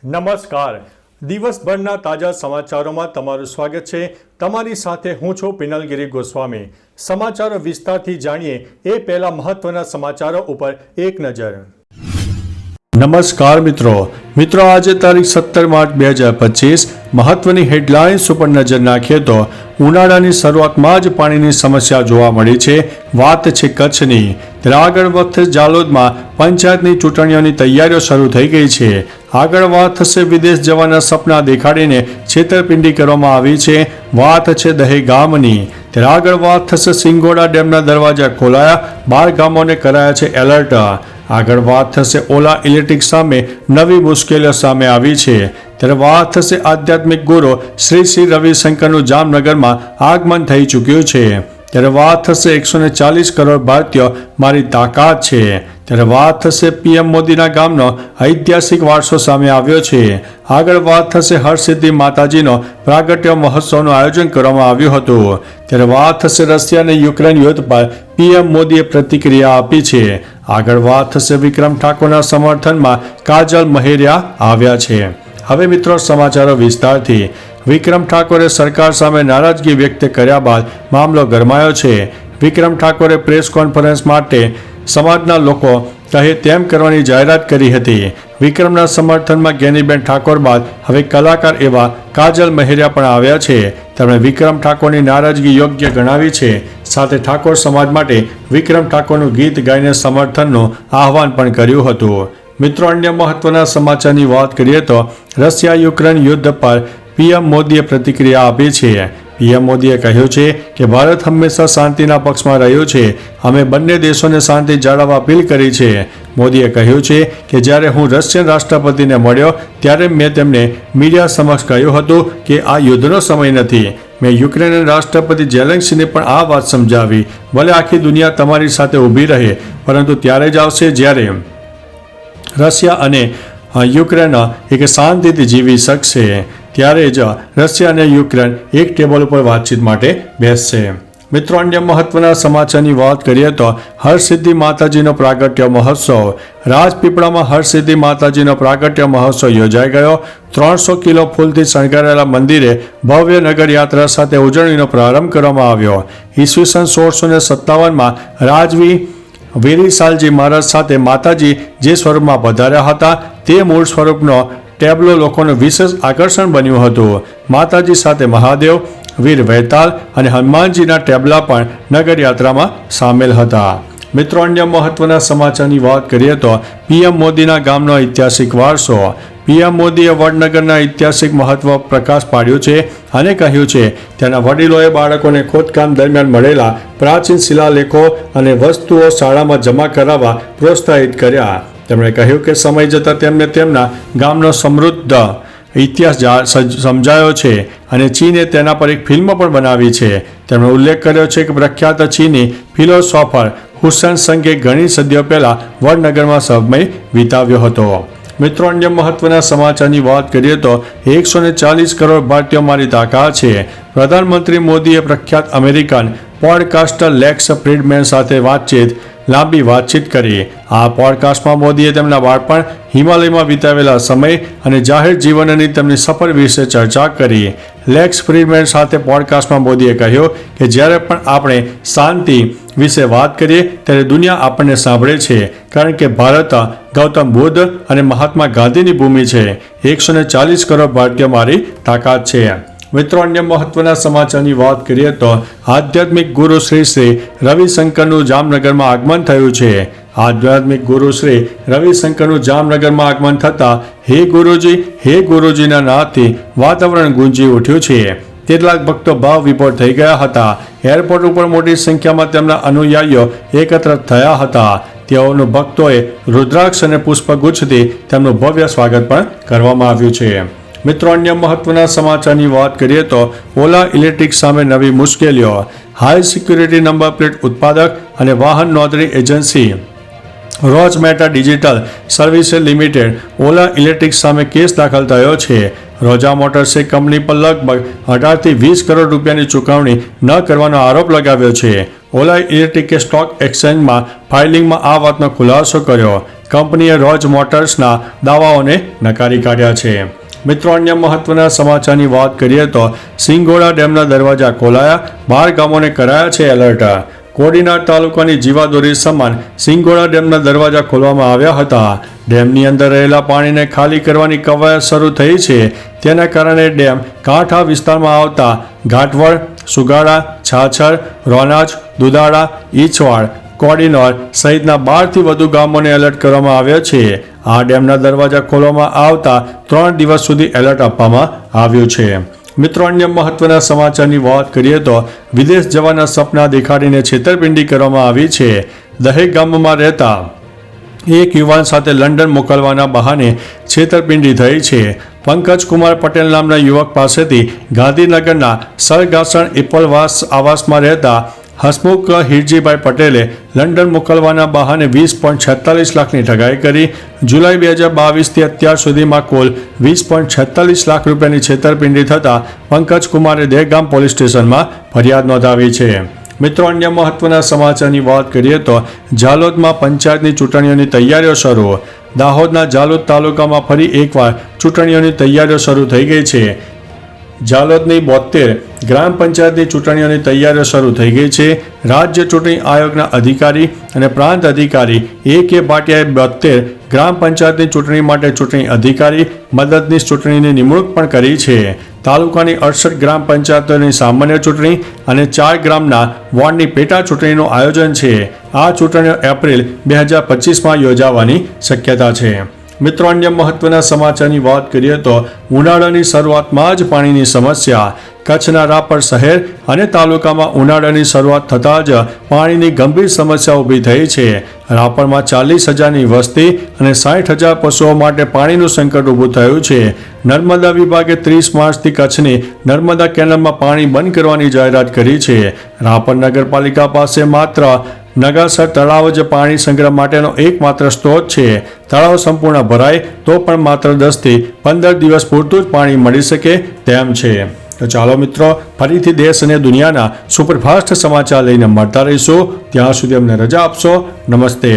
નમસ્કાર. દિવસભરના તાજા સમાચારોમાં તમારું સ્વાગત છે. તમારી સાથે હું છું પિનલગીરી ગોસ્વામી. સમાચારો વિસ્તારથી જાણીએ એ પહેલા મહત્વના સમાચારો ઉપર એક નજર. નમસ્કાર મિત્રો. આજે તારીખ 17 માર્ચ 2025 મહત્વની હેડલાઇન્સ ઉપર નજર નાખીએ તો ઉનાળાની શરૂઆતમાં જ પાણીની સમસ્યા જોવા મળી છે. વાત છે કચ્છની. આગળ વખતે જાલોદમાં પંચાયતની ચૂંટણીઓની તૈયારીઓ શરૂ થઈ ગઈ છે. આગળ વાત થશે વિદેશ જવાના સપના દેખાડીને છેતરપિંડી કરવામાં આવી છે. વાત છે દહેગામની. આગળ વાત થશે સિંગોડા ડેમના દરવાજા ખોલાયા, 12 ગામોને કરાયા છે એલર્ટ. આગળ વાત થશે ઓલા ઇલેક્ટ્રિક સામે નવી મુશ્કેલીઓ સામે આવી છે. ત્યારે વાત થશે આધ્યાત્મિક ગુરુ શ્રી રવિશંકરનું જામનગરમાં આગમન થઈ ચૂક્યું છે. ત્યારે વાત થશે 140 કરોડ ભારતીયો મારી તાકાત છે. ત્યારે વાત થશે પીએમ મોદીના ગામનો ઐતિહાસિક વારસો સામે આવ્યો છે. આગળ વાત થશે હરસિદ્ધિ માતાજીનો પ્રાગટ્ય મહોત્સવનું આયોજન કરવામાં આવ્યું હતું. ત્યારે વાત થશે રશિયા અને યુક્રેન યુદ્ધ પર પીએમ મોદીએ પ્રતિક્રિયા આપી છે. આગળ વાત થશે વિક્રમ ઠાકોરના સમર્થનમાં કાજલ મહેરિયા આવ્યા છે. હવે મિત્રો સમાચારો વિસ્તારથી. વિક્રમ ઠાકોરે સરકાર સામે નારાજગી વ્યક્ત કર્યા બાદ મામલો ગરમાયો છે. વિક્રમ ઠાકોરે પ્રેસ કોન્ફરન્સ માટે સમાજના લોકો કહે તેમ કરવાની જાહેરાત કરી હતી. વિક્રમના સમર્થનમાં જ્ઞાનીબેન ઠાકોર બાદ હવે કલાકાર એવા કાજલ મહેરિયા પણ આવ્યા છે. તેમણે વિક્રમ ઠાકોરની નારાજગી યોગ્ય ગણાવી છે. સાથે ઠાકોર સમાજ માટે વિક્રમ ઠાકોરનું ગીત ગાઈને સમર્થનનું આહવાન પણ કર્યું હતું. મિત્રો અન્ય મહત્વના સમાચારની વાત કરીએ તો રશિયા યુક્રેન યુદ્ધ પર પીએમ મોદીએ પ્રતિક્રિયા આપી છે. પીએમ મોદીએ કહ્યું છે કે ભારત હંમેશા શાંતિના પક્ષમાં રહ્યું છે. અમે બંને દેશોને શાંતિ જાળવવા અપીલ કરી છે. મોદીએ કહ્યું છે કે જ્યારે હું રશિયન રાષ્ટ્રપતિને મળ્યો ત્યારે મેં તેમને મીડિયા સમક્ષ કહ્યું હતું કે આ યુદ્ધનો સમય નથી. મેં યુક્રેનના રાષ્ટ્રપતિ ઝેલેન્સ્કીને પણ આ વાત સમજાવી. ભલે આખી દુનિયા તમારી સાથે ઊભી રહે, પરંતુ ત્યારે જ આવશે જ્યારે રશિયા અને યુક્રેન એક શાંતિથી જીવી શકશે. ત્યારે જ રશિયા અને યુક્રેન એક ટેબલ ઉપર વાતચીત માટે બેસશે. મિત્રો અન્ય મહત્વના સમાચારની વાત કરીએ તો હરસિદ્ધિ માતાજીનો પ્રાગટ્ય મહોત્સવ. રાજપીપળામાં હરસિદ્ધિ માતાજીનો પ્રાગટ્ય મહોત્સવ યોજાઈ ગયો. 300 કિલો ફૂલથી શણગારેલા મંદિરે ભવ્ય નગરયાત્રા સાથે ઉજવણીનો પ્રારંભ કરવામાં આવ્યો. ઈસવીસન 1657માં રાજવી વેરીસાલજી મહારાજ સાથે માતાજી જે સ્વરૂપમાં પધાર્યા હતા તે મૂળ સ્વરૂપનો ટેબ્લો લોકોનું વિશેષ આકર્ષણ બન્યું હતું. માતાજી સાથે મહાદેવ, વીર વૈતાલ અને હનુમાનજીના ટેબ્લા પણ નગરયાત્રામાં સામેલ હતા. મિત્રો અન્ય મહત્વના સમાચારની વાત કરીએ તો પીએમ મોદીના ગામનો ઐતિહાસિક વારસો. પીએમ મોદીએ વડનગરના ઐતિહાસિક મહત્વ પ્રકાશ પાડ્યું છે અને કહ્યું છે તેના વડીલોએ બાળકોને ખોદકામ દરમિયાન મળેલા પ્રાચીન શિલાલેખો અને વસ્તુઓ શાળામાં જમા કરાવવા પ્રોત્સાહિત કર્યા. તેમણે કહ્યું કે સમય જતાં તેમને તેમના ગામનો સમૃદ્ધ ઇતિહાસ સમજાયો છે અને ચીને તેના પર એક ફિલ્મ પણ બનાવી છે. તેમણે ઉલ્લેખ કર્યો છે કે પ્રખ્યાત ચીની ફિલોસોફર હુસેન સંગે ઘણી સદીઓ પહેલા વડનગરમાં સમય વિતાવ્યો હતો. મિત્રો અન્ય મહત્વના સમાચારની વાત કરીએ તો 140 કરોડ ભારતીયો મારી તાકાત છે. પ્રધાનમંત્રી મોદીએ પ્રખ્યાત અમેરિકન પોડકાસ્ટર લેક્સ ફ્રીડમેન સાથે લાંબી વાતચીત કરી. આ પોડકાસ્ટમાં મોદીએ તેમના બાળપણ, હિમાલયમાં વિતાવેલા સમય અને જાહેર જીવનની તેમની સફર વિશે ચર્ચા કરી. લેક્સ ફ્રીડમેન સાથે પોડકાસ્ટમાં મોદીએ કહ્યું કે જ્યારે પણ આપણે શાંતિ વિશે વાત કરીએ ત્યારે દુનિયા આપણને સાંભળે છે, કારણ કે ભારત ગૌતમ બુદ્ધ અને મહાત્મા ગાંધીની ભૂમિ છે. 140 કરોડ ભારતીયો મારી તાકાત છે. મિત્રો અન્ય મહત્વના સમાચારની વાત કરીએ તો આધ્યાત્મિક ગુરુ શ્રી રવિશંકરનું જામનગરમાં આગમન થયું છે. આધ્યાત્મિક ગુરુ શ્રી રવિશંકરનું જામનગરમાં આગમન થતાં હે ગુરુજીના નાદથી વાતાવરણ ગુંજી ઉઠ્યું છે. કેટલાક ભક્તો ભાવ વિભોર થઈ ગયા હતા. એરપોર્ટ ઉપર મોટી સંખ્યામાં તેમના અનુયાયીઓ એકત્ર થયા હતા. તેઓનું ભક્તોએ રુદ્રાક્ષ અને પુષ્પગુચ્છથી તેમનું ભવ્ય સ્વાગત પણ કરવામાં આવ્યું છે. મિત્રો અન્ય મહત્વના સમાચારની વાત કરીએ તો ઓલા ઇલેક્ટ્રિક સામે નવી મુશ્કેલીઓ. હાઈ સિક્યુરિટી નંબર પ્લેટ ઉત્પાદક અને વાહન નોંધણી એજન્સી રોઝમેટા ડિજિટલ સર્વિસે લિમિટેડ ઓલા ઇલેક્ટ્રિક સામે કેસ દાખલ થયો છે. રોઝા મોટર્સે કંપની પર લગભગ 18 થી 20 કરોડ રૂપિયાની ચૂકવણી ન કરવાનો આરોપ લગાવ્યો છે. ઓલા ઇલેક્ટ્રિકે સ્ટોક એક્સચેન્જમાં ફાઇલિંગમાં આ વાતનો ખુલાસો કર્યો. કંપનીએ રોજ મોટર્સના દાવાઓને નકારી કાઢ્યા છે. મિત્રો, અન્ય મહત્વના સમાચારની વાત કરીએ તો સિંગોડા ડેમના દરવાજા ખોલાયા, 12 ગામોને કરાયા છે એલર્ટ. કોડીનાર તાલુકાની જીવાદોરી સમાન સિંગોડા ડેમના દરવાજા ખોલવામાં આવ્યા હતા. ડેમની અંદર રહેલા પાણીને ખાલી કરવાની કવાયત શરૂ થઈ છે. તેના કારણે ડેમ કાંઠા વિસ્તારમાં આવતા ઘાટવડ, સુગાડા, છાછર, રોનાજ, દુધાળા, ઈછવાડ, કોડીનાર સહિતના 12થી વધુ ગામોને એલર્ટ કરવામાં આવ્યા છે. આ ડેમના દરવાજા ખોલવામાં આવતા 3 દિવસ સુધી એલર્ટ આપવામાં આવ્યું છે. મિત્રો, અન્ય મહત્વના સમાચારની વાત કરીએ તો વિદેશ જવાના સપના દેખાડીને છેતરપિંડી કરવામાં આવી છે. દહેજ ગામમાં રહેતા એક યુવાન સાથે લંડન મોકલવાના બહાને છેતરપિંડી થઈ છે. પંકજ કુમાર પટેલ નામના યુવક પાસેથી ગાંધીનગરના સરગાસણ ઇપલવાસ આવાસમાં રહેતા હસમુખ હિરજીભાઈ પટેલે લંડન મોકલવાના બહાને 20.46 લાખની ઠગાઈ કરી. જુલાઈ 2022થી અત્યાર સુધીમાં કુલ 20.46 લાખ રૂપિયાની છેતરપિંડી થતાં પંકજ કુમારે દહેગામ પોલીસ સ્ટેશનમાં ફરિયાદ નોંધાવી છે. મિત્રો, અન્ય મહત્વના સમાચારની વાત કરીએ તો ઝાલોદમાં પંચાયતની ચૂંટણીઓની તૈયારીઓ શરૂ. દાહોદના ઝાલોદ તાલુકામાં ફરી એકવાર ચૂંટણીઓની તૈયારીઓ શરૂ થઈ ગઈ છે. ઝાલોદની 72 ગ્રામ પંચાયતની ચૂંટણીઓની તૈયારીઓ શરૂ થઈ ગઈ છે. રાજ્ય ચૂંટણી આયોગના અધિકારી અને પ્રાંત અધિકારી A.K. ભાટિયાએ 72 ગ્રામ પંચાયતની ચૂંટણી માટે ચૂંટણી અધિકારી મદદનીશ ચૂંટણીની નિમણૂક પણ કરી છે. તાલુકાની 68 ગ્રામ પંચાયતોની સામાન્ય ચૂંટણી અને 4 ગ્રામના વોર્ડની પેટા ચૂંટણીનું આયોજન છે. આ ચૂંટણીઓ એપ્રિલ 2025માં યોજાવાની શક્યતા છે. મિત્રો, અન્ય મહત્વના સમાચારની વાત કરીએ તો ઉનાળાની શરૂઆતમાં જ પાણીની સમસ્યા. કચ્છના રાપર શહેર અને તાલુકામાં ઉનાળાની શરૂઆત થતાં જ પાણીની ગંભીર સમસ્યા ઊભી થઈ છે. રાપરમાં 40,000ની વસ્તી અને 60,000 પશુઓ માટે પાણીનું સંકટ ઊભું થયું છે. નર્મદા વિભાગે 30 માર્ચથી કચ્છની નર્મદા કેનાલમાં પાણી બંધ કરવાની જાહેરાત કરી છે. રાપર નગરપાલિકા પાસે માત્ર નગાસર તળાવ જ પાણી સંગ્રહ માટેનો એકમાત્ર સ્ત્રોત છે. તળાવ સંપૂર્ણ ભરાય તો પણ માત્ર 10થી 15 દિવસ પૂરતું જ પાણી મળી શકે તેમ છે. તો ચાલો મિત્રો, ફરીથી દેશ અને દુનિયાના સુપરફાસ્ટ સમાચાર લઈને મળતા રહીશું. ત્યાં સુધી અમને રજા આપશો. નમસ્તે.